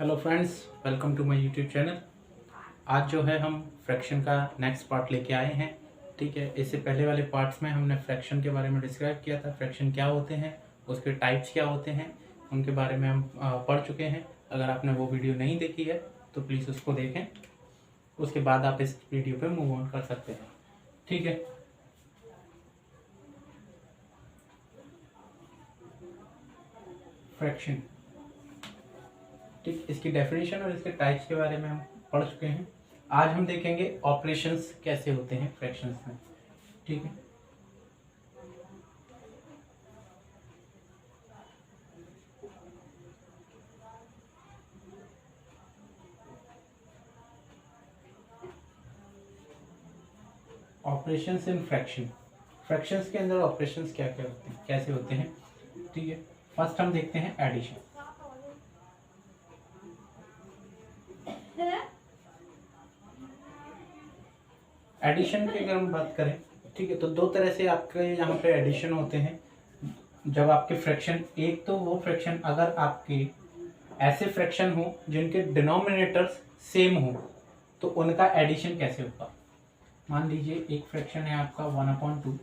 Hello friends, welcome to my YouTube channel. आज जो है हम फ्रैक्शन का नेक्स्ट पार्ट लेके आए हैं। ठीक है, इससे पहले वाले पार्ट्स में हमने फ्रैक्शन के बारे में डिस्क्राइब किया था। फ्रैक्शन क्या होते हैं, उसके टाइप्स क्या होते हैं, उनके बारे में हम पढ़ चुके हैं। अगर आपने वो वीडियो नहीं देखी है तो प्लीज़ उसको देखें, उसके बाद आप इस वीडियो पे मूव ऑन कर सकते हैं। ठीक है, फ्रैक्शन, ठीक, इसकी डेफिनेशन और इसके टाइप्स के बारे में हम पढ़ चुके हैं। आज हम देखेंगे ऑपरेशंस कैसे होते हैं फ्रैक्शंस में। ठीक है, ऑपरेशंस इन फ्रैक्शन। फ्रैक्शंस के अंदर ऑपरेशंस क्या क्या होते हैं, कैसे होते हैं। ठीक है, फर्स्ट हम देखते हैं एडिशन। एडिशन की अगर हम बात करें, ठीक है, तो दो तरह से आपके यहाँ पे एडिशन होते हैं। जब आपके फ्रैक्शन, एक तो वो फ्रैक्शन अगर आपके ऐसे फ्रैक्शन हो जिनके डिनोमिनेटर्स सेम हो तो उनका एडिशन कैसे होगा। मान लीजिए एक फ्रैक्शन है आपका 1/2,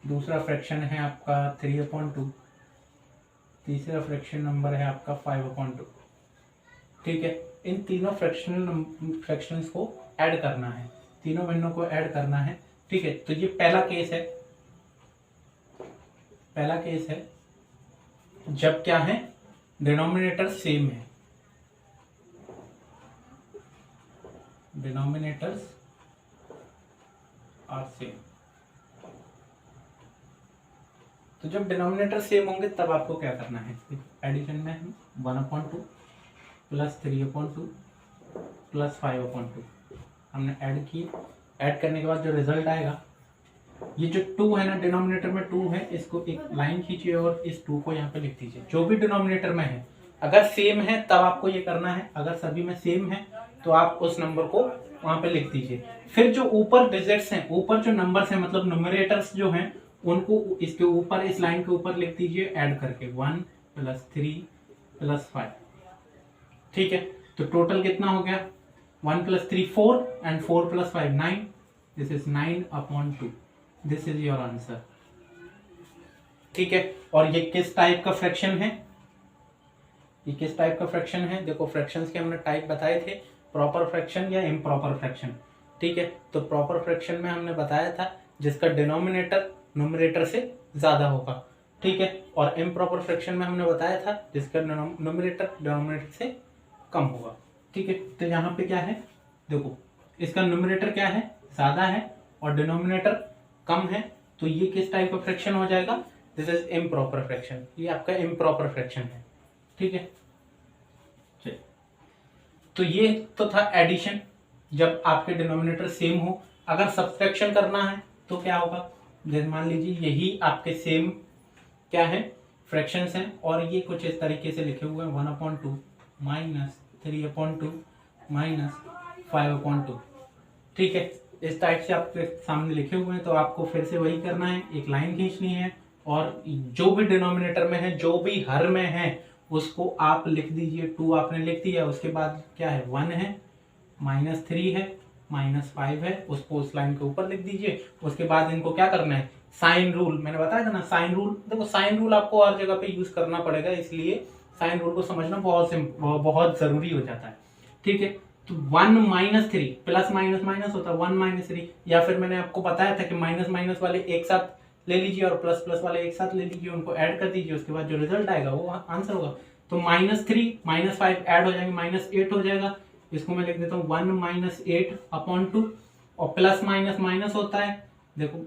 दूसरा फ्रैक्शन है आपका 3/2, तीसरा फ्रैक्शन नंबर है आपका 5/2। ठीक है, इन तीनों फ्रैक्शंस को ऐड करना है, तीनों भिन्नों को ऐड करना है। ठीक है, तो ये पहला केस है। पहला केस है जब क्या है, डिनोमिनेटर सेम है, डिनोमिनेटर्स आर सेम। तो जब डिनोमिनेटर सेम होंगे तब आपको क्या करना है, एडिशन में हम 1/2 प्लस 3/2 प्लस 5/2 हमने ऐड किए। ऐड करने के बाद जो रिजल्ट आएगा, ये जो 2 है ना, डिनोमिनेटर में 2 है, इसको एक लाइन खींचिए और इस 2 को यहाँ पे लिख दीजिए। जो भी डिनोमिनेटर में है, अगर सेम है तब आपको ये करना है, अगर सभी में सेम है तो आप उस नंबर को वहां पे लिख दीजिए। फिर जो ऊपर डिजिट्स हैं, ऊपर जो नंबर्स हैं, मतलब न्यूमरेटर्स जो हैं, उनको इसके ऊपर, इस लाइन के ऊपर लिख दीजिए ऐड करके 1 + 3 + 5। ठीक है, तो टोटल कितना हो गया, 1 + 3 4 and 4 + 5 9। This is 9/2। This is your answer. ठीक है, और ये किस टाइप का फ्रैक्शन है, ये किस टाइप का फ्रैक्शन है। देखो, फ्रैक्शंस के हमने टाइप बताए थे, प्रॉपर फ्रैक्शन या इम्प्रॉपर फ्रैक्शन। ठीक है, तो प्रॉपर फ्रैक्शन में हमने बताया था जिसका डिनोमिनेटर न्यूमरेटर से ज्यादा होगा। ठीक है, और इम्प्रॉपर फ्रैक्शन में हमने बताया था जिसका न्यूमरेटर डिनोमिनेटर से कम होगा। ठीक है, तो यहाँ पे क्या है, देखो इसका न्यूमरेटर क्या है, ज्यादा है, और डिनोमिनेटर कम है, तो ये किस टाइप का फ्रैक्शन हो जाएगा, दिस इज इम्प्रॉपर फ्रैक्शन। ये आपका इम्प्रॉपर फ्रैक्शन है। ठीक है, तो ये तो था एडिशन, जब आपके डिनोमिनेटर सेम हो। अगर सब्ट्रैक्शन करना है तो क्या होगा, जैसे मान लीजिए यही आपके सेम क्या है, फ्रैक्शंस हैं, और ये कुछ इस तरीके से लिखे हुए हैं 1/2 माइनस 3/2 माइनस 5/2। ठीक है, इस टाइप से आपके सामने लिखे हुए हैं, तो आपको फिर से वही करना है, एक लाइन खींचनी है और जो भी डिनोमिनेटर में है, जो भी हर में है, उसको आप लिख दीजिए। 2 आपने लिख दिया, उसके बाद क्या है, 1 है, -3 है, -5 है, उसको उस लाइन के ऊपर लिख दीजिए। उसके बाद इनको क्या करना है, साइन रूल, मैंने बताया था ना, साइन रूल। देखो, साइन रूल आपको हर जगह पे यूज करना पड़ेगा, इसलिए साइन रूल को समझना बहुत जरूरी हो जाता है। ठीक है, तो 1 - 3 प्लस माइनस माइनस होता है 1 - 3, या फिर मैंने आपको बताया था कि माइनस माइनस वाले एक साथ ले लीजिए और प्लस प्लस वाले एक साथ ले लीजिए, उनको ऐड कर दीजिए, उसके बाद जो रिजल्ट आएगा वो आंसर होगा। तो -3 -5 ऐड हो जाएंगे, -8 हो जाएगा। इसको मैं लिख देता हूँ 1 - 8/2, और प्लस माइनस माइनस होता है, देखो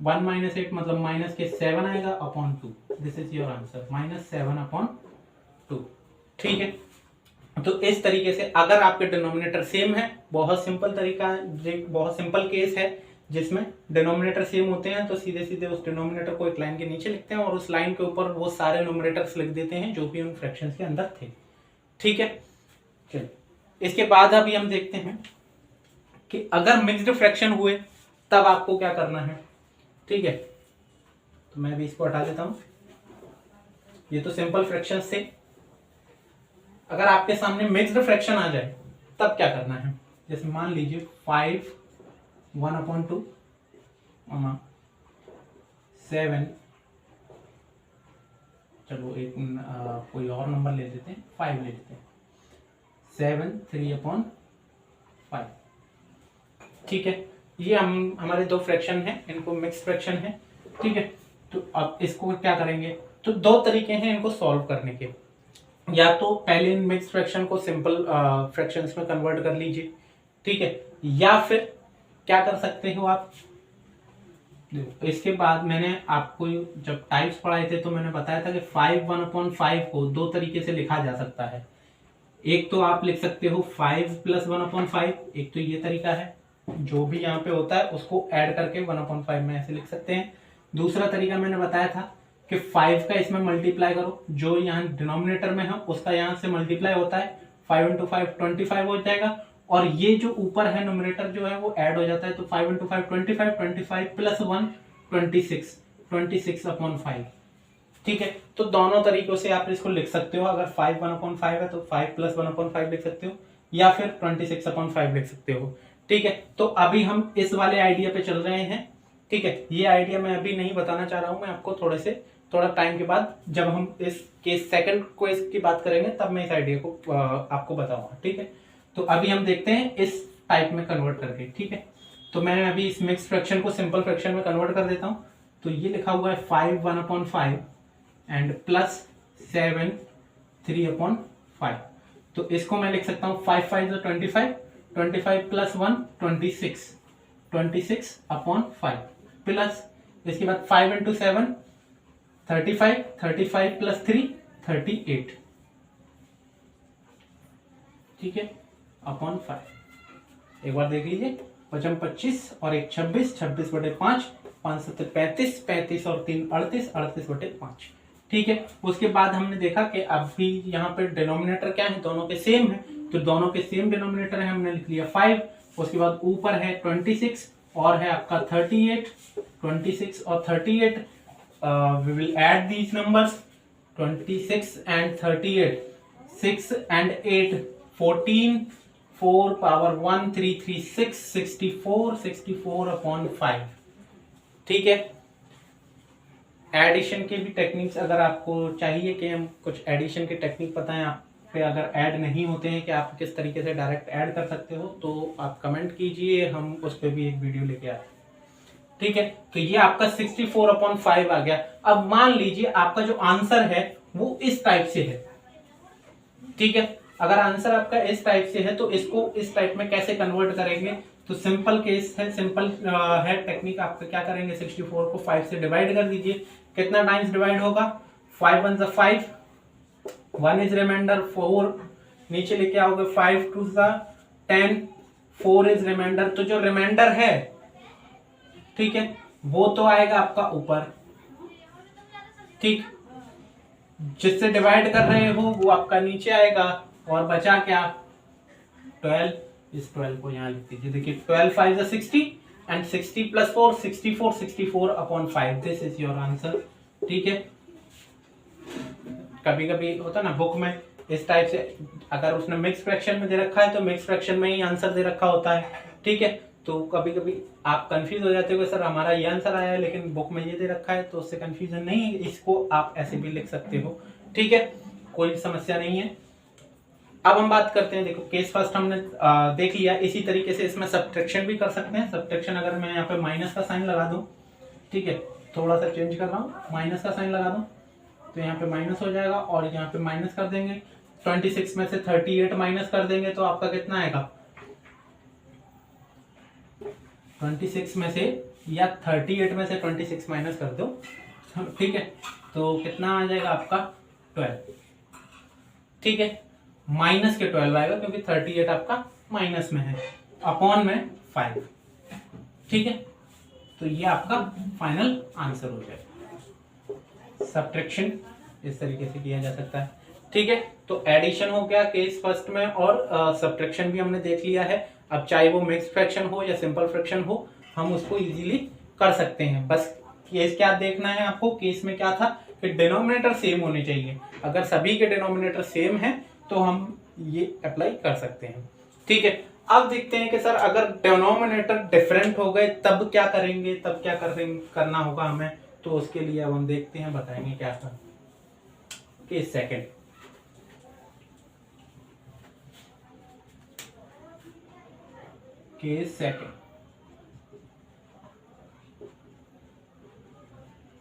1 - 8 मतलब माइनस के 7 आएगा /2। This is your answer, -7/2। ठीक है, तो इस तरीके से अगर आपके डिनोमिनेटर सेम है, बहुत सिंपल तरीका है, बहुत सिंपल केस है जिसमें डिनोमिनेटर सेम होते हैं, तो सीधे सीधे उस डिनोमिनेटर को एक लाइन के नीचे लिखते हैं और उस लाइन के ऊपर वो सारे न्यूमरेटर्स लिख देते हैं जो भी उन फ्रैक्शंस के अंदर थे। ठीक है, चलिए इसके बाद अभी हम देखते हैं कि अगर मिक्स्ड फ्रैक्शन हुए तब आपको क्या करना है। ठीक है, तो मैं भी इसको हटा देता हूं, ये तो सिंपल फ्रैक्शंस थे। अगर आपके सामने मिक्स्ड फ्रैक्शन आ जाए तब क्या करना है, जैसे मान लीजिए 5 1/2 7, चलो एक कोई और नंबर ले लेते हैं, 5 ले लेते हैं, 7 3/5। ठीक है, ये हम हमारे दो फ्रैक्शन हैं, इनको मिक्स फ्रैक्शन है। ठीक है, तो अब इसको क्या करेंगे, तो दो तरीके हैं इनको सॉल्व करने के। या तो पहले इन मिक्स फ्रैक्शन को सिंपल फ्रैक्शंस में कन्वर्ट कर लीजिए। ठीक है, या फिर क्या कर सकते हो आप, इसके बाद मैंने आपको जब टाइप्स पढ़ाए थे तो मैंने बताया था कि 5 1/5 को दो तरीके से लिखा जा सकता है। एक तो आप लिख सकते हो 5 + 1/5, एक तो ये तरीका है, जो भी यहाँ पे होता है उसको ऐड करके 1/5 में ऐसे लिख सकते हैं। दूसरा तरीका मैंने बताया था कि 5 का इसमें मल्टीप्लाई करो, जो यहाँ डिनोमिनेटर में है उसका यहाँ से मल्टीप्लाई होता है, 5 × 5 25 हो जाएगा, और ये जो ऊपर है नोमिनेटर जो है वो ऐड हो जाता है, तो 5 × 5 25, 25 + 1 26, 26/5। ठीक है, तो दोनों तरीकों से आप इसको लिख सकते हो। अगर 5 1/5 है तो 5 + 1/5 लिख सकते हो, या फिर 26/5 लिख सकते हो। ठीक है, तो अभी हम इस वाले आइडिया पे चल रहे हैं। ठीक है, ये आइडिया मैं अभी नहीं बताना चाह रहा हूं, मैं आपको थोड़ा टाइम के बाद जब हम इस केस सेकंड केस की बात करेंगे तब मैं इस आइडिया को आपको बताऊंगा। ठीक है, तो अभी हम देखते हैं इस टाइप में कन्वर्ट करके। ठीक है, तो मैं अभी इस मिक्स फ्रैक्शन को सिंपल फ्रैक्शन में कन्वर्ट कर देता हूं। तो ये लिखा हुआ है 5 1/5 एंड +7 3/5। तो इसको मैं लिख सकता हूँ 5 5 25, 25 + 1 26, 26/5 प्लस इसके बाद 5 × 7 35, 35 + 3 38। ठीक है, /5। एक बार देख लीजिए, 5 25 और 1 26, 26/5, 5 7 35, 35 और 3 38, 38/5। ठीक है, उसके बाद हमने देखा कि अभी यहाँ पे डिनोमिनेटर क्या है, दोनों के सेम है, तो दोनों के सेम डिनोमिनेटर है, हमने लिख लिया 5। उसके बाद ऊपर है 26 और है आपका 38, 26 और 38। We will add these numbers, 26 and 38, 6 and 8 14, 4 power 1 3 3 6, 64, 64/5। ठीक है, एडिशन के भी टेक्निक्स अगर आपको चाहिए कि हम कुछ एडिशन के टेक्निक बताएं, आप पे अगर ऐड नहीं होते हैं कि आप किस तरीके से डायरेक्ट ऐड कर सकते हो, तो आप कमेंट कीजिए, हम उस पर भी एक वीडियो लेके आते हैं। ठीक है, तो ये आपका 64/5 आ गया। अब मान लीजिए आपका जो आंसर है वो इस टाइप से है। ठीक है, अगर आंसर आपका इस टाइप से है तो इसको इस टाइप में कैसे कन्वर्ट करेंगे, तो सिंपल केस है, सिंपल है टेक्निक। आप क्या करेंगे, 64 को 5 से डिवाइड कर दीजिए। कितना टाइम्स डिवाइड होगा, 5 1 5, 1 इज रिमाइंडर, 4 नीचे लेके आओगे, 5 2 10, 4 इज रिमाइंडर। तो जो रिमाइंडर है, ठीक है, वो तो आएगा आपका ऊपर। ठीक, जिससे डिवाइड कर रहे हो वो आपका नीचे आएगा, और बचा क्या, 12। इस 12 को यहाँ लिख दीजिए। देखिए 12 5 60 and 60 + 4 64, 64/5। This is your answer. ठीक है, कभी कभी होता ना बुक में इस टाइप से, अगर उसने मिक्स फ्रैक्शन में दे रखा है तो मिक्स फ्रैक्शन में ही आंसर दे रखा होता है। ठीक है, तो कभी कभी आप कंफ्यूज हो जाते हो सर हमारा ये आंसर आया है लेकिन बुक में ये दे रखा है, तो उससे कंफ्यूजन नहीं है, इसको आप ऐसे भी लिख सकते हो। ठीक है, कोई समस्या नहीं है। अब हम बात करते हैं, देखो केस फर्स्ट हमने देख लिया। इसी तरीके से इसमें सब्ट्रैक्शन भी कर सकते हैं। सब्ट्रैक्शन अगर मैं यहाँ पे माइनस का साइन लगा दूं, ठीक है, थोड़ा सा चेंज कर रहा हूँ, माइनस का साइन लगा दूं तो यहाँ पे माइनस हो जाएगा, और यहाँ पे माइनस कर देंगे। 26 में से 38 माइनस कर देंगे तो आपका कितना आएगा, 26 में से या 38 में से 26 माइनस कर दो। ठीक है, तो कितना आ जाएगा आपका 12। ठीक है, माइनस के 12 आएगा क्योंकि 38 आपका माइनस में है, अपॉन में 5। ठीक है, तो ये आपका फाइनल आंसर हो जाएगा। सब्ट्रैक्शन इस तरीके से किया जा सकता है। ठीक है, तो एडिशन हो गया केस फर्स्ट में, और सब्ट्रैक्शन भी हमने देख लिया है। अब चाहे वो मिक्स फ्रैक्शन हो या सिंपल फ्रैक्शन हो, हम उसको इजीली कर सकते हैं। बस केस क्या देखना है आपको, केस में क्या था कि डिनोमिनेटर सेम होने चाहिए। अगर सभी के डिनोमिनेटर सेम है तो हम ये अप्लाई कर सकते हैं। ठीक है, अब देखते हैं कि सर अगर डिनोमिनेटर डिफरेंट हो गए तब क्या करेंगे, तब क्या करना होगा हमें, तो उसके लिए अब हम देखते हैं, बताएंगे क्या करना। Case second, case second,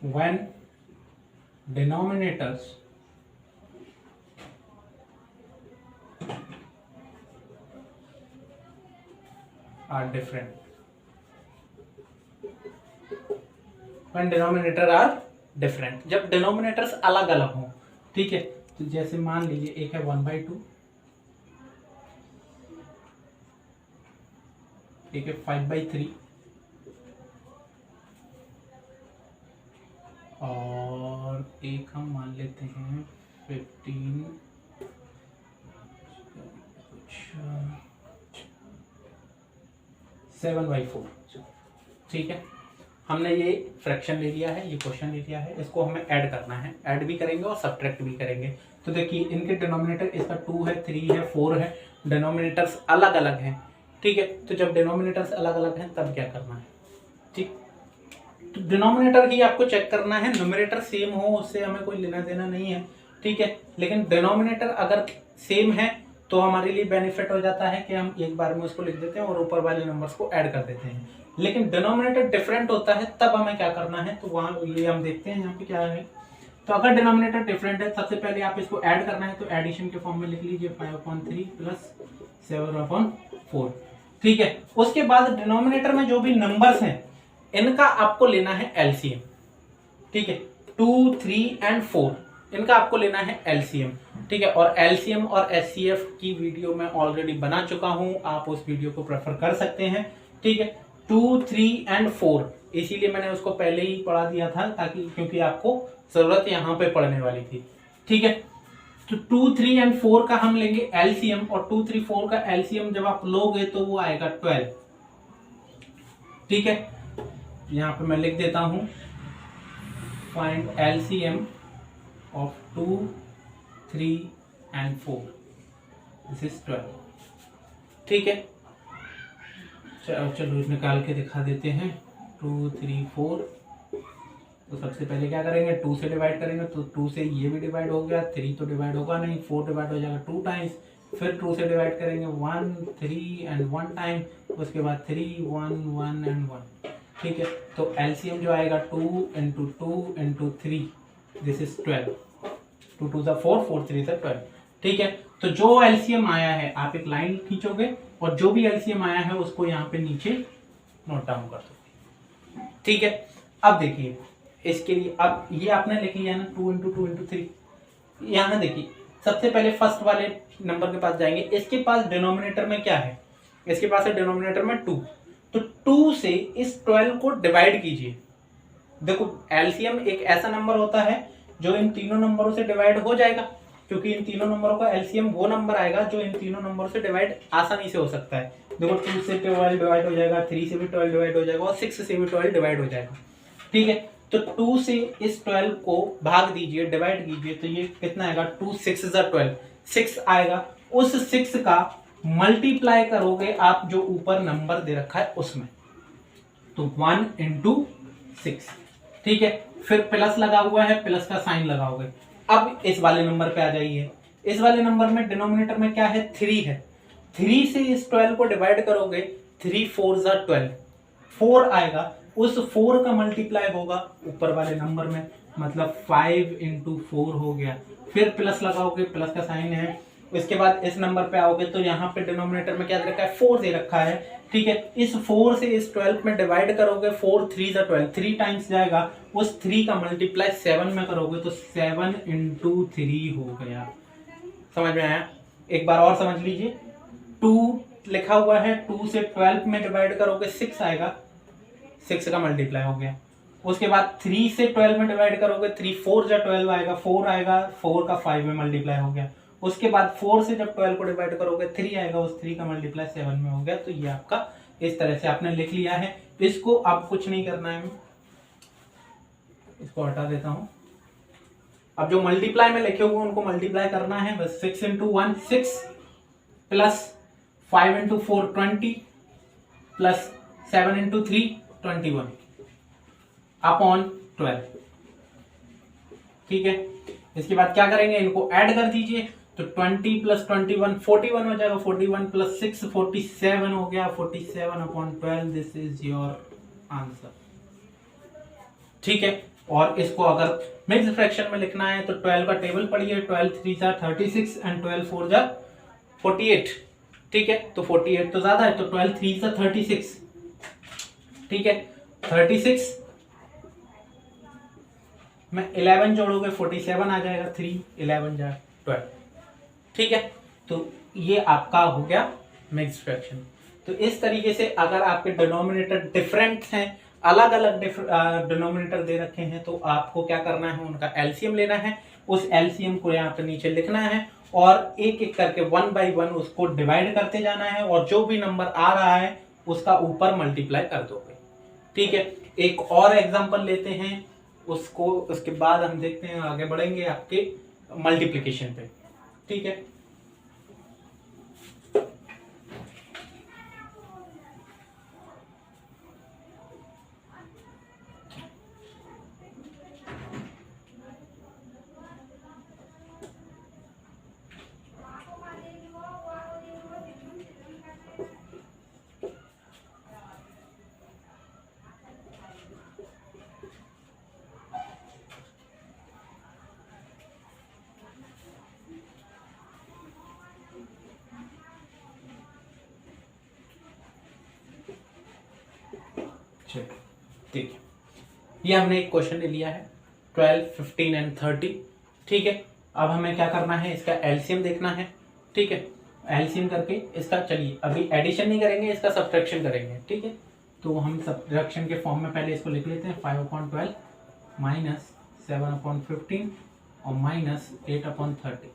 when denominators are different, when denominator are different, जब डिनोमिनेटर्स अलग अलग हों। ठीक है, तो जैसे मान लीजिए एक है 1/2, एक है 5/3 और एक हम मान लेते हैं 15 7/4। ठीक है, हमने ये फ्रैक्शन ले लिया है, ये क्वेश्चन ले लिया है, इसको हमें ऐड करना है, ऐड भी करेंगे और सब्ट्रैक्ट भी करेंगे। तो देखिए इनके डिनोमिनेटर, इसका 2 है, 3 है, 4 है, डिनोमिनेटर्स अलग अलग हैं। ठीक है, तो जब डिनोमिनेटर्स अलग अलग हैं तब क्या करना है। ठीक, तो डिनोमिनेटर ही आपको चेक करना है, न्यूमरेटर सेम हो उससे हमें कोई लेना देना नहीं है। ठीक है, लेकिन डिनोमिनेटर अगर सेम है तो हमारे लिए बेनिफिट हो जाता है कि हम एक बार में उसको लिख देते हैं और ऊपर वाले नंबर्स को ऐड कर देते हैं। लेकिन डिनोमिनेटर डिफरेंट होता है तब हमें क्या करना है, तो वहां ये हम देखते हैं यहाँ पे क्या है। तो अगर डिनोमिनेटर डिफरेंट है, सबसे पहले आप इसको ऐड करना है, तो एडिशन के फॉर्म में लिख लीजिए 5/3 प्लस 7/4। ठीक है, उसके बाद डिनोमिनेटर में जो भी नंबर्स हैं इनका आपको लेना है एलसीएम। ठीक है, 2, 3 एंड 4 इनका आपको लेना है एलसीएम। ठीक है, और एलसीएम और एचसीएफ की वीडियो मैं ऑलरेडी बना चुका हूं, आप उस वीडियो को प्रेफर कर सकते हैं। ठीक है, 2, 3 एंड 4 इसीलिए मैंने उसको पहले ही पढ़ा दिया था, ताकि क्योंकि आपको जरूरत यहाँ पे पढ़ने वाली थी। ठीक है, तो 2, 3 एंड 4 का हम लेंगे एलसीएम, और 2, 3, 4 का एलसीएम जब आप लोगे तो वो आएगा 12। ठीक है, यहाँ पे मैं लिख देता हूं, find LCM of 2, 3 and 4, this is 12। ठीक है, चलो निकाल के दिखा देते हैं। 2, 3, 4, तो सबसे पहले क्या करेंगे, 2 से डिवाइड करेंगे, तो 2 से ये भी डिवाइड हो गया, 3 तो डिवाइड होगा नहीं, 4 डिवाइड हो जाएगा 2 टाइम्स, फिर 2 से डिवाइड करेंगे 1, 3 एंड 1 टाइम, उसके बाद 3, 1, 1 एंड 1। ठीक है, तो एलसीएम जो आएगा 2 इंटू 2 इंटू 3, दिस इज 12। 2 2 4, 4 3 12। ठीक है, तो जो एलसीएम आया है आप एक लाइन खींचोगे और जो भी एलसीएम आया है उसको यहाँ पे नीचे नोट डाउन कर दो। ठीक है, अब देखिए इसके लिए, अब ये आपने लिख लिया ना 2 इंटू 2 इंटू 3। यहाँ देखिए सबसे पहले फर्स्ट वाले नंबर के पास जाएंगे, इसके पास डिनोमिनेटर में क्या है, इसके पास है डिनोमिनेटर में 2, तो 2 से इस 12 को डिवाइड कीजिए। देखो एलसीएम एक ऐसा नंबर होता है जो इन तीनों नंबरों से डिवाइड हो जाएगा, क्योंकि इन तीनों नंबरों का एलसीएम वो नंबर आएगा जो इन तीनों नंबरों से डिवाइड आसानी से हो सकता है। देखो 2 से 12 डिवाइड हो जाएगा, 3 से भी 12 डिवाइड हो जाएगा और 6 से भी 12 डिवाइड हो जाएगा। ठीक है, तो 2 से इस 12 को भाग दीजिए, डिवाइड कीजिए, तो ये कितना आएगा, 2 6 12, 6 आएगा। उस 6 का मल्टीप्लाई करोगे आप जो ऊपर नंबर दे रखा है उसमें, तो 1 इंटू 6। ठीक है, फिर प्लस लगा हुआ है, प्लस का साइन लगाओगे। अब इस वाले नंबर पे आ जाइए, इस वाले नंबर में डिनोमिनेटर में क्या है, 3 है, 3 से इस 12 को डिवाइड करोगे, 3 4 12, 4 आएगा, उस 4 का मल्टीप्लाई होगा ऊपर वाले नंबर में, मतलब 5 इंटू 4 हो गया, फिर प्लस लगाओगे, प्लस का साइन है। इसके बाद इस नंबर पे आओगे तो यहाँ पे डिनोमिनेटर में क्या दे रखा है, 4 दे रखा है। ठीक है, इस 4 से इस 12 में डिवाइड करोगे, 4 3 12, 3 टाइम्स जाएगा, उस 3 का मल्टीप्लाई 7 में करोगे तो 7 इंटू 3 हो गया। समझ में आया? एक बार और समझ लीजिए, 2 लिखा हुआ है, 2 से 12 में डिवाइड करोगे 6 आएगा, 6 का मल्टीप्लाई हो गया। उसके बाद 3 से 12 में डिवाइड करोगे, 3 4 12 आएगा, 4 आएगा, 4 का 5 में मल्टीप्लाई हो गया। उसके बाद 4 से जब 12 को डिवाइड करोगे 3 आएगा, उस 3 का मल्टीप्लाई 7 में हो गया। तो ये आपका इस तरह से आपने लिख लिया है। इसको आप कुछ नहीं करना है, इसको हटा देता हूं। अब जो मल्टीप्लाई में लिखे हुए उनको मल्टीप्लाई करना है बस। 6 into 1 6 plus 5 into 4 20 plus 7 into 3 21 upon 12। ठीक है, इसके बाद क्या करेंगे, इनको ऐड कर दीजिए तो 20 प्लस 21 41 हो जाएगा। 41 प्लस 6 47 हो गया। 47 upon 12, this is your answer. ठीक है, और इसको अगर मिक्स्ड फ्रैक्शन में लिखना है तो 12 का टेबल पढ़िए। 12 3 जा 36 एंड 12 4 जा 48। ठीक है, तो 48 तो ज्यादा है तो 12 3 जा 36। ठीक है, 36 में 11 जोड़ोगे 47 आ जाएगा। 3 11 जा 12। ठीक है, तो ये आपका हो गया मिक्स्ड फ्रैक्शन। तो इस तरीके से अगर आपके डिनोमिनेटर डिफरेंट हैं, अलग अलग डिनोमिनेटर दे रखे हैं, तो आपको क्या करना है, उनका एलसीएम लेना है। उस एलसीएम को यहाँ पे नीचे लिखना है और एक एक करके 1 बाई 1 उसको डिवाइड करते जाना है और जो भी नंबर आ रहा है उसका ऊपर मल्टीप्लाई कर दोगे। ठीक है, एक और एग्जांपल लेते हैं उसको, उसके बाद हम देखते हैं, आगे बढ़ेंगे आपके मल्टीप्लिकेशन पे। ठीक है, ठीक है, ये हमने एक क्वेश्चन ले लिया है 12 15 एंड 30। ठीक है, अब हमें क्या करना है, इसका एलसीएम देखना है। ठीक है, एलसीएम करके इसका, चलिए अभी एडिशन नहीं करेंगे, इसका सब्ट्रैक्शन करेंगे। ठीक है, तो हम सब्ट्रैक्शन के फॉर्म में पहले इसको लिख लेते हैं। 5/12 माइनस 7/15 और माइनस 8/30।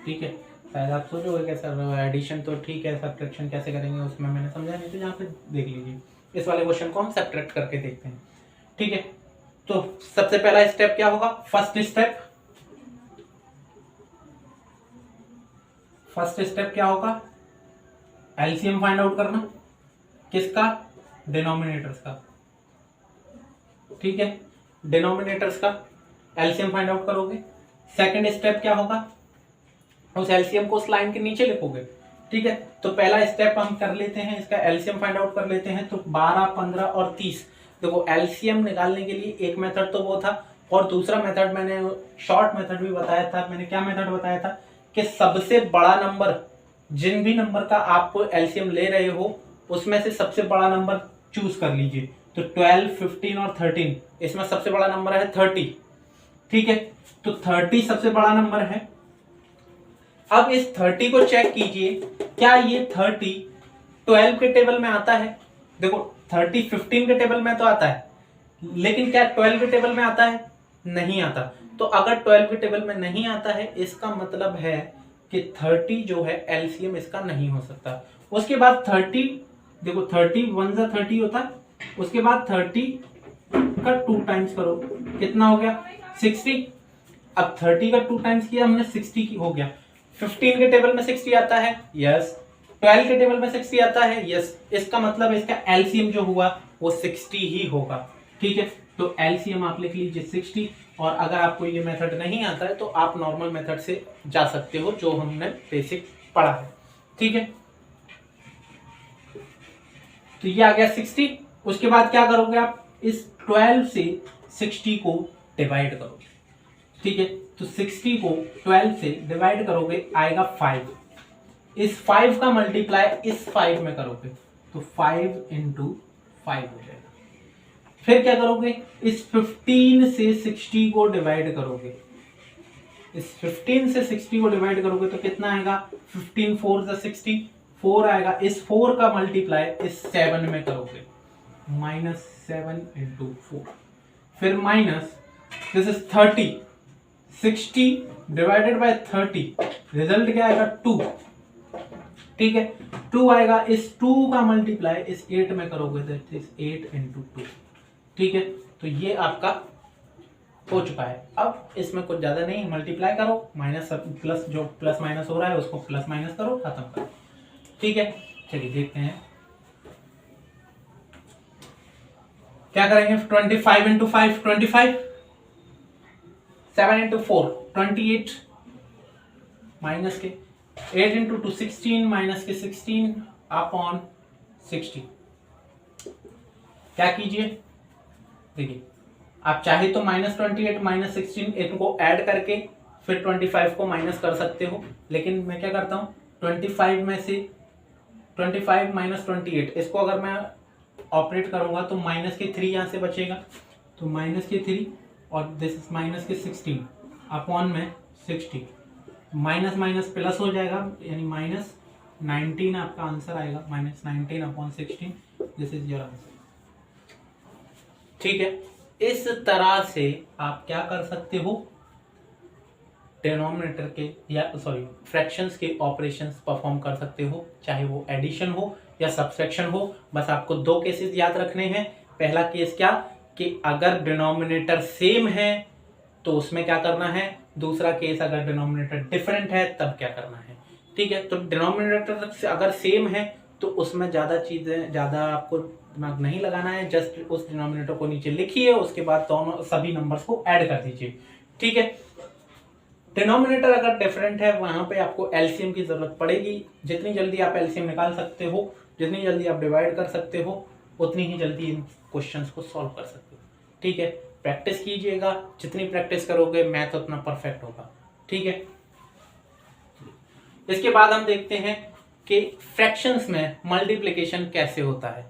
ठीक है, शायद आप सोचोगे कि सर एडिशन तो ठीक है, सब्ट्रैक्शन कैसे करेंगे, उसमें मैंने समझा नहीं, तो यहाँ पे देख लीजिए। इस वाले क्वेश्चन को हम सब्ट्रैक्ट करके देखते हैं। ठीक है, तो सबसे पहला स्टेप क्या होगा, फर्स्ट स्टेप क्या होगा, एलसीएम फाइंड आउट करना। किसका, डिनोमिनेटर्स का। ठीक है, डिनोमिनेटर्स का एलसीएम फाइंड आउट करोगे। सेकंड स्टेप क्या होगा, उस एलसीएम को उस लाइन के नीचे लिखोगे। ठीक है, तो पहला स्टेप हम कर लेते हैं, इसका एलसीएम फाइंड आउट कर लेते हैं। तो 12 15 और 30, देखो एलसीएम निकालने के लिए एक मेथड तो वो था, और दूसरा मेथड मैंने शॉर्ट मेथड भी बताया था। मैंने क्या मेथड बताया था कि सबसे बड़ा नंबर, जिन भी नंबर का आप एलसीएम ले रहे हो उसमें से सबसे बड़ा नंबर चूज कर लीजिए। तो 12 15 और 13, इसमें सबसे बड़ा नंबर है 30। ठीक है, तो 30 सबसे बड़ा नंबर है। अब इस 30 को चेक कीजिए, क्या ये 30 12 के टेबल में आता है। देखो 30 15 के टेबल में तो आता है, लेकिन क्या 12 के टेबल में आता है, नहीं आता। तो अगर 12 के टेबल में नहीं आता है, इसका मतलब है कि 30 जो है एलसीएम इसका नहीं हो सकता। उसके बाद 30, देखो 30 1 जा 30 होता है, उसके बाद 30 का 2 टाइम्स करो, कितना हो गया 60। अब 30 का 2 टाइम्स किया हमने, 60 की हो गया। 15 के टेबल में 60 आता है, यस। 12 के टेबल में 60 आता है, यस। इसका मतलब इसका एलसीएम जो हुआ वो 60 ही होगा। ठीक है, तो एलसीएम आप लिख लीजिए 60। और अगर आपको ये मेथड नहीं आता है तो आप नॉर्मल मेथड से जा सकते हो, जो हमने बेसिक पढ़ा है। ठीक है, तो ये आ गया 60। उसके बाद क्या करोगे आप, इस 12 से 60 को डिवाइड करोगे। ठीक है, तो 60 को 12 से डिवाइड करोगे, आएगा 5। इस 5 का मल्टीप्लाई इस 5 में करोगे तो 5 इंटू 5 हो जाएगा। फिर क्या करोगे, इस 15 से 60 को डिवाइड करोगे। इस 15 से 60 को डिवाइड करोगे तो कितना आएगा, 15 4 जा 60, 4 आएगा। इस 4 का मल्टीप्लाई इस 7 में करोगे, -7 इंटू 4। फिर minus, this is 30, 60 divided by 30, result क्या आएगा 2। ठीक है, 2 आएगा। इस 2 का मल्टीप्लाई इस 8 में करोगे, दैट इज 8 इंटू 2। ठीक है, तो ये आपका हो चुका है। अब इसमें कुछ ज़्यादा नहीं, मल्टीप्लाई करो, माइनस प्लस, जो प्लस माइनस हो रहा है उसको प्लस माइनस करो, खत्म करो। ठीक है, चलिए देखते हैं क्या करेंगे। 25 इंटू 5 25, 7 इंटू 4 28, माइनस के 8 इंटू 2 16, माइनस के 16 अपॉन 60। क्या कीजिए, देखिए आप चाहे तो -28 -16 इनको ऐड करके फिर 25 को माइनस कर सकते हो, लेकिन मैं क्या करता हूँ 25 में से 25 माइनस 28 इसको अगर मैं ऑपरेट करूंगा तो माइनस के 3 यहाँ से बचेगा, तो माइनस के 3 और दिस इज माइनस के 16 अपॉन में 60, माइनस माइनस प्लस हो जाएगा, यानी माइनस 19 आपका आंसर आएगा, minus 19 upon 16, this is your answer. ठीक है, इस तरह से आप क्या कर सकते हो, डिनोमिनेटर के या सॉरी फ्रैक्शंस के ऑपरेशंस परफॉर्म कर सकते हो, चाहे वो एडिशन हो या सब्सट्रैक्शन हो। बस आपको दो केसेस याद रखने हैं। पहला केस क्या कि अगर डिनोमिनेटर सेम है तो उसमें क्या करना है, दूसरा केस अगर डिनोमिनेटर डिफरेंट है तब क्या करना है। ठीक है, तो डिनोमिनेटर से अगर सेम है तो उसमें ज़्यादा आपको दिमाग नहीं लगाना है, जस्ट उस डिनोमिनेटर को नीचे लिखिए, उसके बाद दोनों सभी नंबर्स को ऐड कर दीजिए। ठीक है, डिनोमिनेटर अगर डिफरेंट है वहां पे आपको एलसीएम की जरूरत पड़ेगी। जितनी जल्दी आप एलसीएम निकाल सकते हो, जितनी जल्दी आप डिवाइड कर सकते हो, उतनी ही जल्दी इन क्वेश्चंस को सॉल्व कर सकते हो। ठीक है, प्रैक्टिस कीजिएगा, जितनी प्रैक्टिस करोगे मैथ उतना परफेक्ट होगा। ठीक है, इसके बाद हम देखते हैं कि फ्रैक्शंस में मल्टीप्लिकेशन कैसे होता है।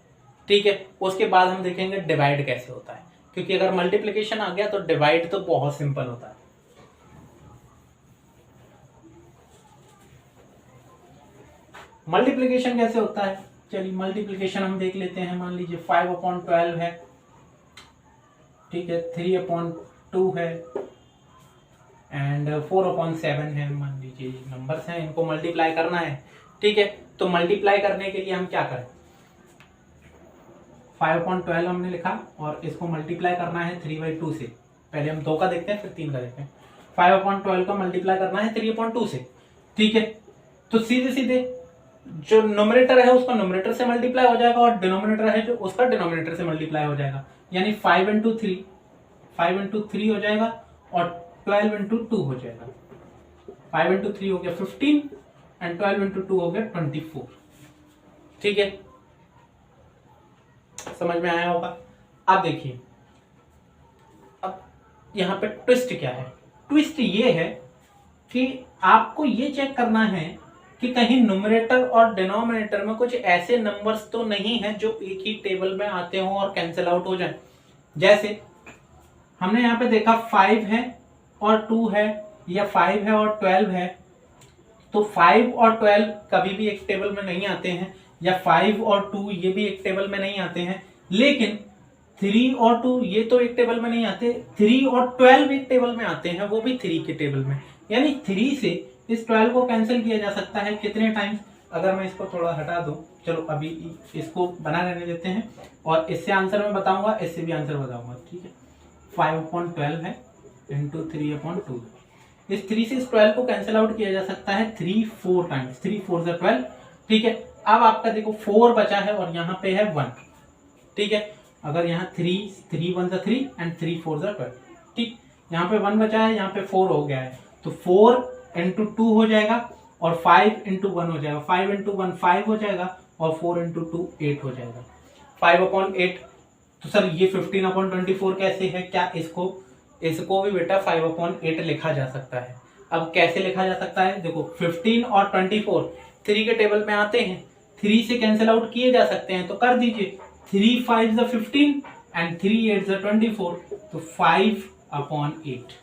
ठीक है, उसके बाद हम देखेंगे डिवाइड कैसे होता है, क्योंकि अगर मल्टीप्लिकेशन आ गया तो डिवाइड तो बहुत सिंपल होता है। मल्टीप्लिकेशन कैसे होता है, चलिए मल्टीप्लिकेशन हम देख लेते हैं। मान लीजिए 5/12 है, ठीक है, 3/2 है एंड 4/7 है। मान लीजिए नंबर्स हैं, इनको मल्टीप्लाई करना है। ठीक है, तो मल्टीप्लाई करने के लिए हम क्या करें, 5/12 हमने लिखा और इसको मल्टीप्लाई करना है 3/2 से। पहले हम 2 का देखते हैं फिर 3 का देखते हैं। 5/12 का मल्टीप्लाई करना है 3/2 से। ठीक है, तो सीधे सीधे जो नोमिनेटर है उसका नोमिनेटर से मल्टीप्लाई हो जाएगा और डिनोमिनेटर है जो उसका डिनोमिनेटर से मल्टीप्लाई हो जाएगा, यानी 5 इंटू 3 हो जाएगा और 12 इंटू 2 हो जाएगा। 5 इंटू 3 हो गया 15 एंड 12 इंटू 2 हो गया 24। ठीक है, समझ में आया होगा। अब देखिए, अब यहां पे ट्विस्ट क्या है, ट्विस्ट ये है कि आपको ये चेक करना है कि कहीं न्यूमरेटर और डिनोमिनेटर में कुछ ऐसे नंबर्स तो नहीं है जो एक ही टेबल में आते हो और कैंसिल आउट हो जाए। जैसे हमने यहाँ पे देखा 5 है और 2 है, या 5 है और 12 है, तो 5 और 12 कभी भी एक टेबल में नहीं आते हैं, या 5 और 2 ये भी एक टेबल में नहीं आते हैं। लेकिन 3 और 2 ये तो एक टेबल में नहीं आते, 3 और 12 एक टेबल में आते हैं, वो भी 3 के टेबल में। यानी 3 से इस 12 को कैंसिल किया जा सकता है कितने टाइम्स, अगर मैं इसको थोड़ा हटा दूं, चलो अभी इसको बना रहने देते हैं और इससे आंसर मैं बताऊंगा, इससे भी आंसर बताऊंगा। ठीक है, 5/12 है इंटू 3/2, इस 3 से इस 12 को कैंसिल आउट किया जा सकता है 3-4 टाइम्स, 3 4 से 12। ठीक है, अब आपका देखो 4 बचा है और यहाँ पे है 1। ठीक है, अगर यहाँ 3 1 3 एंड 3 4 12, ठीक, यहाँ पे 1 बचा है, यहाँ पे 4 हो गया है, तो 4 इंटू 2 हो जाएगा और 5 इंटू 1 हो जाएगा, 5 इंटू 1 5 हो जाएगा और 4 इंटू 2 8 हो जाएगा, 5/8। तो सर ये 15/24 कैसे है, क्या इसको भी बेटा 5/8 लिखा जा सकता है। अब कैसे लिखा जा सकता है, देखो 15 और 24 3 के टेबल में आते हैं, 3 से कैंसिल आउट किए जा सकते हैं, तो कर दीजिए 3 5 15 एंड 3 8 24, तो 5/8।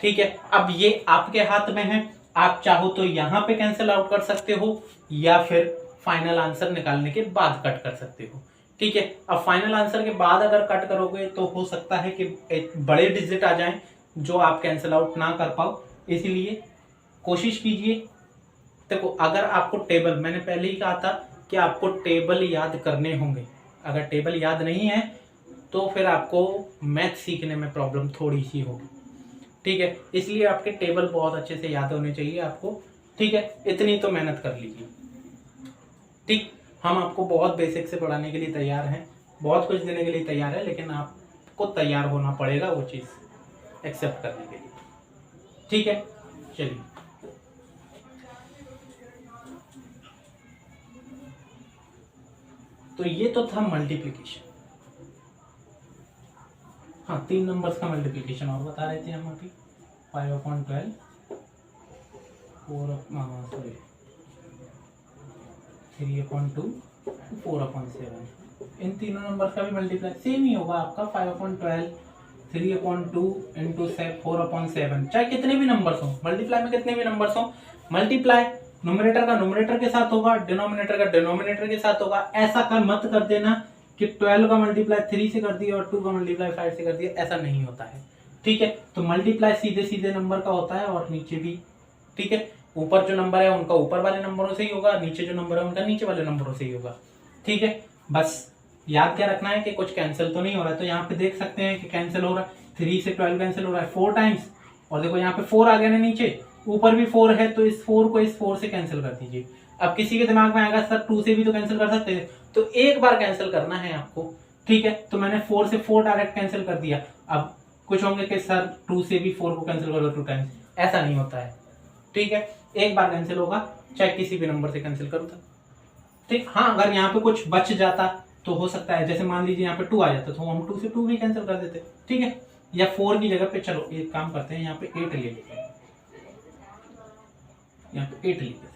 ठीक है, अब ये आपके हाथ में है, आप चाहो तो यहां पे कैंसिल आउट कर सकते हो या फिर फाइनल आंसर निकालने के बाद कट कर सकते हो। ठीक है, अब फाइनल आंसर के बाद अगर कट करोगे तो हो सकता है कि एक बड़े डिजिट आ जाएं जो आप कैंसिल आउट ना कर पाओ, इसलिए कोशिश कीजिए। देखो अगर आपको टेबल, मैंने पहले ही कहा था कि आपको टेबल याद करने होंगे, अगर टेबल याद नहीं है तो फिर आपको मैथ सीखने में प्रॉब्लम थोड़ी सी होगी। ठीक है, इसलिए आपके टेबल बहुत अच्छे से याद होने चाहिए आपको। ठीक है, इतनी तो मेहनत कर लीजिए। ठीक, हम आपको बहुत बेसिक से पढ़ाने के लिए तैयार हैं, बहुत कुछ देने के लिए तैयार है, लेकिन आपको तैयार होना पड़ेगा वो चीज़ एक्सेप्ट करने के लिए। ठीक है, चलिए तो ये तो था मल्टीप्लिकेशन। हाँ, 3 नंबर्स का मल्टीप्लिकेशन और बता रहे थे हम अभी। 5/12 3/2 4/7। इन तीनों नंबर का भी मल्टीप्लाई सेम ही होगा आपका। 5/12 3/2 इंटू 4/7। चाहे कितने भी नंबर्स हो, मल्टीप्लाई में कितने भी नंबर्स हो, मल्टीप्लाई न्यूमरेटर का न्यूमरेटर के साथ होगा, डिनोमिनेटर का डिनोमिनेटर के साथ होगा। ऐसा कर मत कर देना कि 12 का मल्टीप्लाई 3 से कर दिया और 2 का मल्टीप्लाई 5 से कर दिया, ऐसा नहीं होता है। ठीक है, तो मल्टीप्लाई सीधे सीधे नंबर का होता है और नीचे भी। ठीक है, ऊपर जो नंबर है उनका ऊपर वाले नंबरों से ही होगा, नीचे जो नंबर है उनका नीचे वाले नंबरों से ही होगा। ठीक है, बस याद क्या रखना है कि कुछ कैंसिल तो नहीं हो रहा है। तो यहाँ पे देख सकते हैं कि कैंसिल हो रहा है, 3 से 12 कैंसिल हो रहा है 4 टाइम्स, और देखो यहाँ पे 4 आ गया ना, नीचे ऊपर भी 4 है, तो इस 4 को इस 4 से कैंसिल कर दीजिए। अब किसी के दिमाग में आएगा सर 2 से भी तो कैंसिल कर सकते हैं, तो एक बार कैंसिल करना है आपको। ठीक है, तो मैंने 4 से 4 डायरेक्ट कैंसिल कर दिया। अब कुछ होंगे कि सर 2 से भी 4 को कैंसिल करो 2 टाइम्स, ऐसा नहीं होता है। ठीक है, एक बार कैंसिल होगा, चाहे किसी भी नंबर से कैंसिल करो तो। ठीक, हाँ अगर यहाँ पे कुछ बच जाता तो हो सकता है, जैसे मान लीजिए यहाँ पे 2 आ जाता तो हम 2 से 2 भी कैंसिल कर देते। ठीक है, या 4 की जगह पे चलो एक काम करते हैं, यहाँ पे 8 ले लेते हैं, यहाँ पे 8 ले लेते हैं।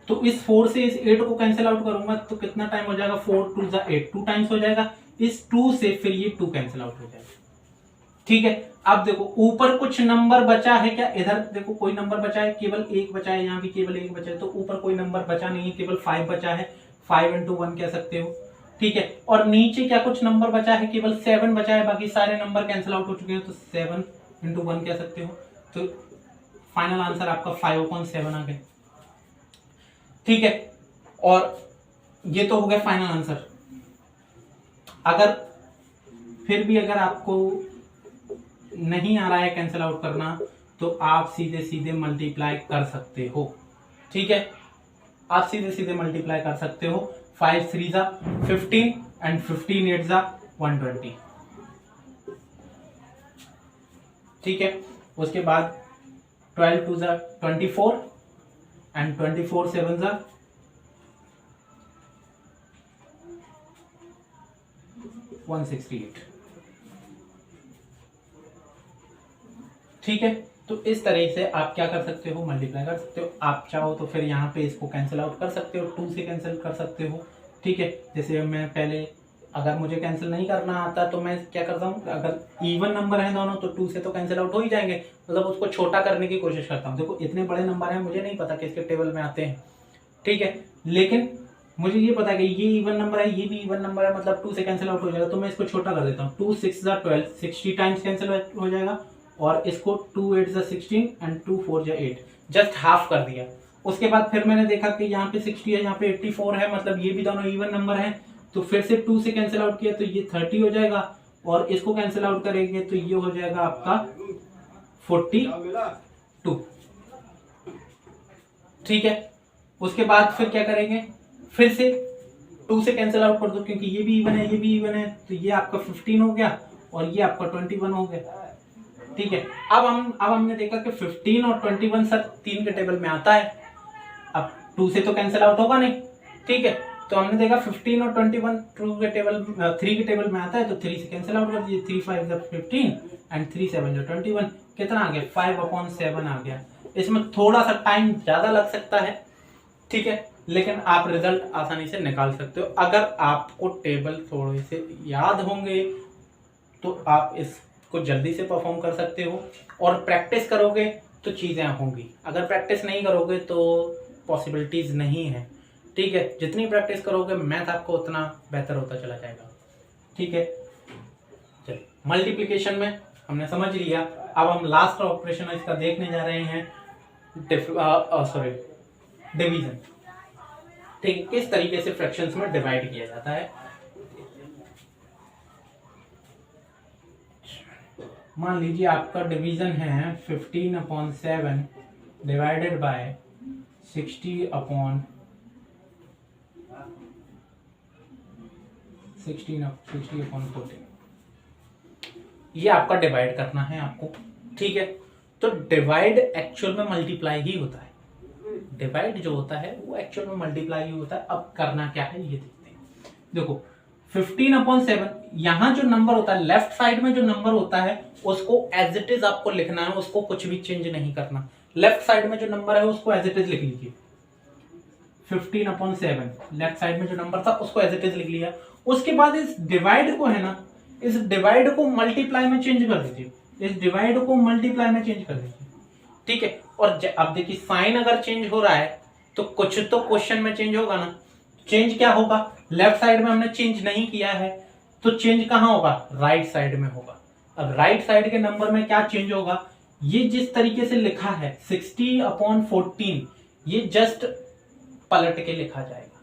तो इस 4 से इस 8 को कैंसिल आउट करूंगा तो कितना टाइम हो जाएगा, 4 2 8, 2 टाइम्स हो जाएगा। इस 2 से फिर ये 2 कैंसिल आउट हो जाएगा। ठीक है, अब देखो ऊपर कुछ नंबर बचा है क्या, इधर देखो कोई नंबर बचा है, केवल 1 बचा है, यहाँ भी केवल 1 बचा है, तो ऊपर कोई नंबर बचा नहीं है, केवल 5 बचा है। 5 इंटू 1 कह सकते हो। ठीक है, और नीचे क्या कुछ नंबर बचा है, केवल 7 बचा है, बाकी सारे नंबर कैंसिल आउट हो चुके हैं, तो 7 इंटू 1 कह सकते हो। तो फाइनल आंसर आपका 5/7 आ गया। ठीक है, और ये तो हो गया फाइनल आंसर। अगर फिर भी अगर आपको नहीं आ रहा है कैंसिल आउट करना, तो आप सीधे सीधे मल्टीप्लाई कर सकते हो। ठीक है, आप सीधे सीधे मल्टीप्लाई कर सकते हो। 5 3 जा 15 एंड 15 8 जा 120। ठीक है, उसके बाद 12 2 जा 24 एंड 24 7 जा 168। ठीक है, तो इस तरह से आप क्या कर सकते हो, मल्टीप्लाई कर सकते हो। आप चाहो तो फिर यहाँ पे इसको कैंसिल आउट कर सकते हो, 2 से कैंसिल कर सकते हो। ठीक है, जैसे मैं पहले, अगर मुझे कैंसिल नहीं करना आता तो मैं क्या करता हूँ, अगर इवन नंबर है दोनों तो 2 से तो कैंसिल आउट हो ही जाएंगे, मतलब उसको छोटा करने की कोशिश करता हूँ। देखो इतने बड़े नंबर हैं, मुझे नहीं पता किसके टेबल में आते हैं। ठीक है, लेकिन मुझे ये पता है कि ये इवन नंबर है, ये भी इवन नंबर है, मतलब 2 से कैंसिल आउट हो जाएगा, तो मैं इसको छोटा कर देता हूँ। 2 6 जा 12, 60 टाइम्स कैंसिल हो जाएगा, और इसको 2 8 जा 16 एंड 2 4 जा 8, जस्ट हाफ कर दिया। उसके बाद फिर मैंने देखा कि यहाँ पे 60 है, यहाँ पे 84 है, मतलब ये भी दोनों इवन नंबर है, तो फिर से 2 से कैंसिल आउट किया तो ये 30 हो जाएगा, और इसको कैंसिल आउट करेंगे तो ये हो जाएगा आपका 42। ठीक है, उसके बाद फिर क्या करेंगे, फिर से 2 से कैंसिल आउट कर दो, क्योंकि ये भी इवन है, ये भी इवन है, तो ये आपका 15 हो गया और ये आपका 21 हो गया। ठीक है, अब हमने देखा कि 15 और 21 सर 3 के टेबल में आता है। अब 2 से तो कैंसिल आउट होगा नहीं। ठीक है, तो हमने देखा 15 और 21 3 के टेबल में आता है, तो 3 से कैंसिल आउट कर दीजिए। 3 5 जा 15 एंड 3 7 जा 21, कितना आ गया, 5/7 आ गया। इसमें थोड़ा सा टाइम ज्यादा लग सकता है, ठीक है, लेकिन आप रिजल्ट आसानी से निकाल सकते हो। अगर आपको टेबल थोड़े से याद होंगे तो आप इसको जल्दी से परफॉर्म कर सकते हो, और प्रैक्टिस करोगे तो चीज़ें होंगी। अगर प्रैक्टिस नहीं करोगे तो पॉसिबिलिटीज़ नहीं है। ठीक है, जितनी प्रैक्टिस करोगे मैथ आपको उतना बेहतर होता चला जाएगा। ठीक है, चलिए मल्टीप्लिकेशन में हमने समझ लिया। अब हम लास्ट ऑपरेशन इसका देखने जा रहे हैं, डिवीजन। ठीक, किस तरीके से फ्रैक्शंस में डिवाइड किया जाता है। मान लीजिए आपका डिवीजन है 15/7 डिवाइडेड बाय 16/14, ये आपका डिवाइड करना है आपको, ठीक है। तो डिवाइड एक्चुअल में मल्टीप्लाई ही होता है, डिवाइड जो होता है वो एक्चुअल में मल्टीप्लाई ही होता है। अब करना क्या है ये देखते हैं। देखो 15/7, यहां जो नंबर होता है लेफ्ट साइड में जो नंबर होता है उसको एज इट इज आपको लिखना है, उसको कुछ भी चेंज नहीं करना। लेफ्ट साइड में जो नंबर है उसको एज इट इज लिख लीजिए। 15/7 लेफ्ट साइड में जो नंबर था उसको एज इट इज लिख लिया। उसके बाद इस डिवाइड को है ना, इस डिवाइड को मल्टीप्लाई में चेंज कर दीजिए, इस डिवाइड को मल्टीप्लाई में चेंज कर दीजिए, ठीक है। और अब देखिए साइन अगर चेंज हो रहा है तो कुछ तो क्वेश्चन में चेंज होगा ना। चेंज क्या होगा, लेफ्ट साइड में हमने चेंज नहीं किया है तो चेंज कहां होगा, राइट साइड में होगा। अब राइट साइड के नंबर में क्या चेंज होगा, ये जिस तरीके से लिखा है 60/14, ये जस्ट पलट के लिखा जाएगा।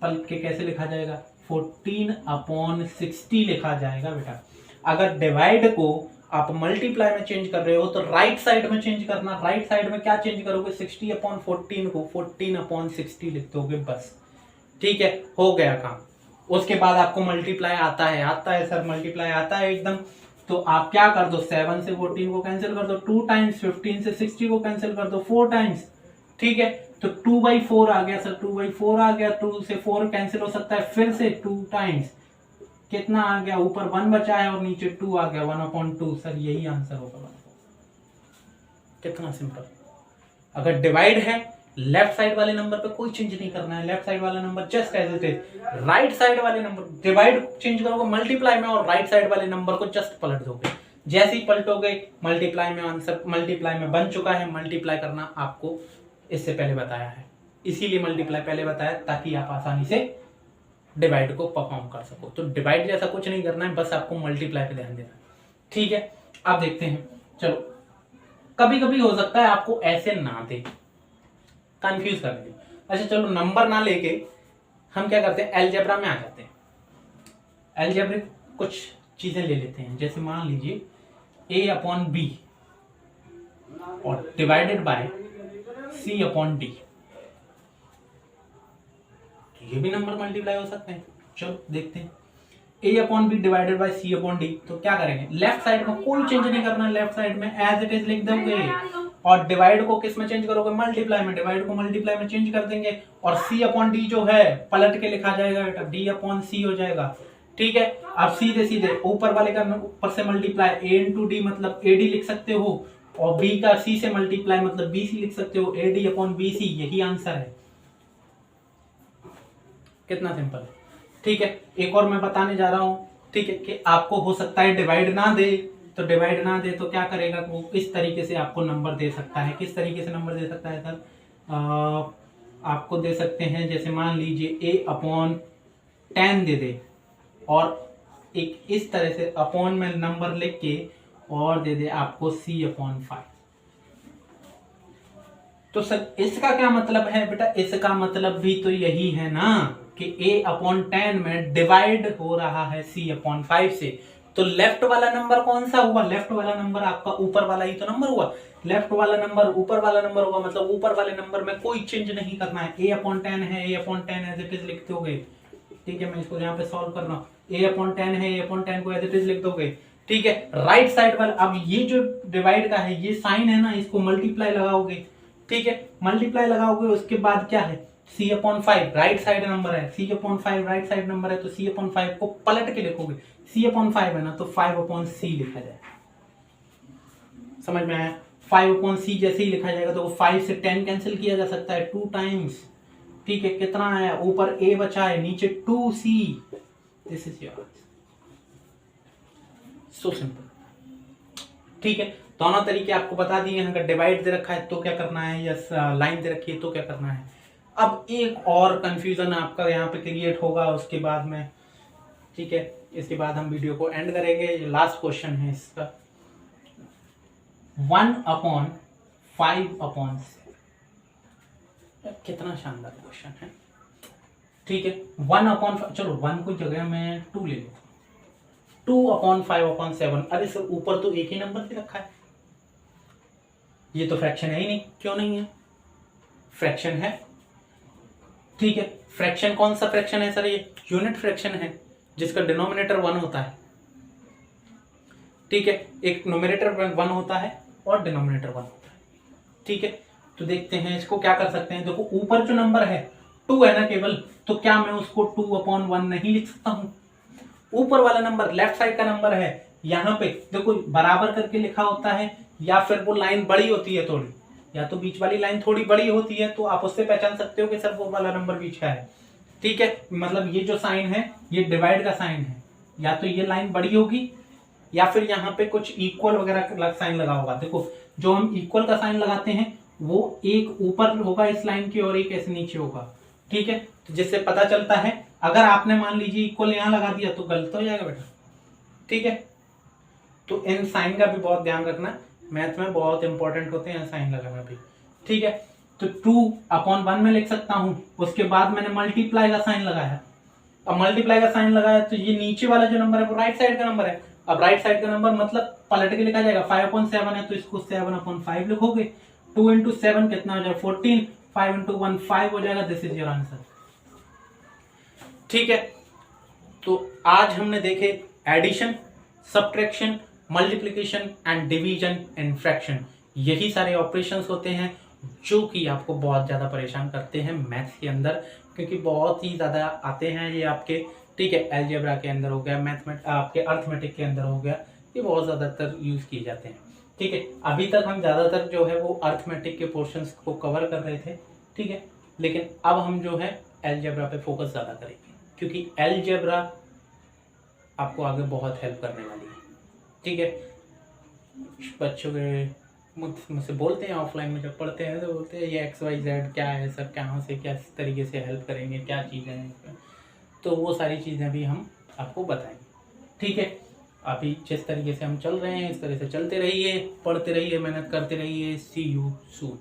पलट के कैसे लिखा जाएगा, 14/60 लिखा जाएगा बेटा। अगर डिवाइड को आप मल्टीप्लाई में चेंज कर रहे हो तो राइट साइड में चेंज करना। राइट साइड में क्या चेंज करोगे, 60/14 को 14/60 लिख दोगे बस, ठीक है, हो गया काम। उसके बाद आपको मल्टीप्लाई आता है सर, मल्टीप्लाई आता है एकदम। तो आप क्या कर दो, 7 से 14 को कैंसिल कर दो 2 टाइम्स, 15 से 60 को कैंसिल कर दो 4 टाइम्स, ठीक है। तो 2/4 आ गया सर, 2/4 आ गया, 2 से 4 कैंसिल हो सकता है, फिर से 2 टाइम्स, कितना आ गया, ऊपर 1 बचा है और नीचे 2 आ गया, 1/2 सर, यही आंसर होगा। कितना सिंपल। अगर डिवाइड है लेफ्ट साइड वाले नंबर पे कोई चेंज नहीं करना है, लेफ्ट साइड वाला number just as it is. Right side वाले नंबर डिवाइड चेंज करोगे मल्टीप्लाई में और राइट साइड वाले नंबर को जस्ट पलट दोगे। जैसे ही पलटोगे मल्टीप्लाई में आंसर, मल्टीप्लाई में बन चुका है। मल्टीप्लाई करना आपको इससे पहले बताया है, इसीलिए मल्टीप्लाई पहले बताया ताकि आप आसानी से डिवाइड को परफॉर्म कर सको। तो डिवाइड जैसा कुछ नहीं करना है, बस आपको मल्टीप्लाई पे ध्यान देना है, ठीक है। अब देखते हैं, चलो कभी कभी हो सकता है आपको ऐसे ना दे, कंफ्यूज कर दे। अच्छा चलो नंबर ना लेके हम क्या करते हैं, अलजेब्रा में आ जाते हैं। अलजेब्रिक कुछ चीजें ले लेते हैं, जैसे मान लीजिए a/b और डिवाइडेड बाय c/d, ये भी नंबर मल्टीप्लाई हो सकते हैं। चलो देखते हैं, a/b डिवाइडेड बाय c/d। तो क्या करेंगे, लेफ्ट साइड में कोई चेंज नहीं करना, लेफ्ट साइड में एज इट इज लिख दोगे और डिवाइड को किस में चेंज करोगे, मल्टीप्लाई में। डिवाइड को मल्टीप्लाई में चेंज कर देंगे और c/d जो है पलट के लिखा जाएगा बेटा, d/c हो जाएगा, ठीक है। अब सीधे सीधे ऊपर वाले का ऊपर से मल्टीप्लाई, a/d मतलब ad लिख सकते हो, और b का c से मल्टीप्लाई मतलब bc लिख सकते हो, ad/bc, यही आंसर है। कितना सिंपल है, ठीक है। एक और मैं बताने जा रहा हूं, ठीक है, कि आपको हो सकता है डिवाइड ना दे, तो डिवाइड ना दे तो क्या करेगा, वो इस तरीके से आपको नंबर दे सकता है। किस तरीके से नंबर दे सकता है सर, आपको दे सकते हैं, जैसे मान लीजिए a/10 दे दे और एक इस तरह से अपॉन में नंबर लिख के और दे दे आपको c/5। तो सर इसका क्या मतलब है बेटा, इसका मतलब भी तो यही है ना कि a/10 में डिवाइड हो रहा है c/5 से। तो लेफ्ट वाला नंबर कौन सा हुआ, लेफ्ट वाला नंबर आपका ऊपर वाला ही तो नंबर हुआ। लेफ्ट वाला नंबर ऊपर वाला नंबर होगा, मतलब ऊपर वाले नंबर में कोई चेंज नहीं करना है। a/10 है, a/10 एज इट इज लिख दोगे, ठीक है। मैं इसको यहाँ पे सॉल्व कर रहा हूँ, a/10 है, a/10 को एज इट इज लिख दोगे, ठीक है। राइट साइड वाला, अब ये जो डिवाइड का है ये साइन है ना, इसको मल्टीप्लाई लगाओगे, ठीक है। मल्टीप्लाई लगाओगे, उसके बाद क्या है, c/5 राइट साइड नंबर है, c/5 राइट साइड नंबर है, तो c/5 को पलट के लिखोगे, c/5 है ना तो 5/c लिखा जाए। समझ में आया, 5/c जैसे ही लिखा जाएगा तो 5 से 10 कैंसिल किया जा सकता है 2 टाइम्स, ठीक है। कितना आया, ऊपर a बचा है, नीचे 2c। This is your answer, so simple, ठीक है। दोनों तरीके आपको बता दिए हैं, अगर डिवाइड दे रखा है तो क्या करना है, या लाइन दे रखी है तो क्या करना है। अब एक और कंफ्यूजन आपका यहाँ पे क्रिएट होगा उसके बाद में, ठीक है। इसके बाद हम वीडियो को एंड करेंगे। ये लास्ट क्वेश्चन है इसका, 1/5/7। कितना शानदार क्वेश्चन है, ठीक है। 1/5, चलो 1 को जगह में 2 ले लेता हूँ, 2/5/7। अरे सर ऊपर तो एक ही नंबर से रखा है, ये तो फ्रैक्शन है ही नहीं। क्यों नहीं है? फ्रैक्शन है, ठीक है। फ्रैक्शन कौन सा फ्रैक्शन है सर? ये यूनिट फ्रैक्शन है जिसका डिनोमिनेटर 1 होता है, ठीक है। एक न्यूमरेटर 1 होता है और डिनोमिनेटर 1 होता है, ठीक है। तो देखते हैं इसको क्या कर सकते हैं। देखो ऊपर जो नंबर है 2 है ना केवल, तो क्या मैं उसको 2/1 नहीं लिख सकता हूं? ऊपर वाला नंबर लेफ्ट साइड का नंबर है, यहाँ पे देखो बराबर करके लिखा होता है, या फिर वो लाइन बड़ी होती है थोड़ी, या तो बीच वाली लाइन थोड़ी बड़ी होती है, तो आप उससे पहचान सकते हो कि सर वो वाला नंबर बीच का है, ठीक है। मतलब ये जो साइन है ये डिवाइड का साइन है, या तो ये लाइन बड़ी होगी या फिर यहाँ पे कुछ इक्वल वगैरह साइन लगा होगा। देखो जो हम इक्वल का साइन लगाते हैं वो एक ऊपर होगा इस लाइन की और एक ऐसे नीचे होगा, ठीक है। तो जिससे पता चलता है, अगर आपने मान लीजिए इक्वल यहाँ लगा दिया तो गलत हो जाएगा बेटा, ठीक है। तो इन साइन का भी बहुत ध्यान रखना, मैथ में बहुत इंपॉर्टेंट होते हैं साइन लगाना भी, ठीक है। तो 2/1 में लिख सकता हूं, उसके बाद मैंने मल्टीप्लाई का साइन लगाया। अब मल्टीप्लाई का साइन लगाया तो ये नीचे वाला जो नंबर है वो राइट साइड का नंबर है। अब राइट साइड का नंबर मतलब पलट के लिखा जाएगा, 5/7 है तो इसको 7/5 लिखोगे। 2 into 7 कितना हो जाएगा? 14। 5 into 1 5 हो जाएगा। दिस इज योर आंसर, ठीक है। तो आज हमने देखे addition, subtraction, multiplication and division and fraction. यही सारे ऑपरेशंस होते हैं जो कि आपको बहुत ज़्यादा परेशान करते हैं मैथ्स के अंदर, क्योंकि बहुत ही ज़्यादा आते हैं ये आपके, ठीक है। अलजेब्रा के अंदर हो गया, आपके अर्थमेटिक के अंदर हो गया, ये बहुत ज़्यादातर यूज़ किए जाते हैं, ठीक है। अभी तक हम ज़्यादातर जो है वो अर्थमेटिक के पोर्शंस को कवर कर रहे थे, ठीक है। लेकिन अब हम जो है अलजेब्रा पे फोकस ज़्यादा करेंगे, क्योंकि अलजेब्रा आपको आगे बहुत हेल्प करने वाली है, ठीक है। बच्चों के मुझसे बोलते हैं ऑफलाइन में जब पढ़ते हैं तो बोलते हैं ये XYZ क्या है सर, कहाँ से क्या तरीके से हेल्प करेंगे, क्या चीज़ें हैं, तो वो सारी चीज़ें भी हम आपको बताएंगे, ठीक है। अभी जिस तरीके से हम चल रहे हैं इस तरह से चलते रहिए, पढ़ते रहिए, मेहनत करते रहिए। सी यू सून।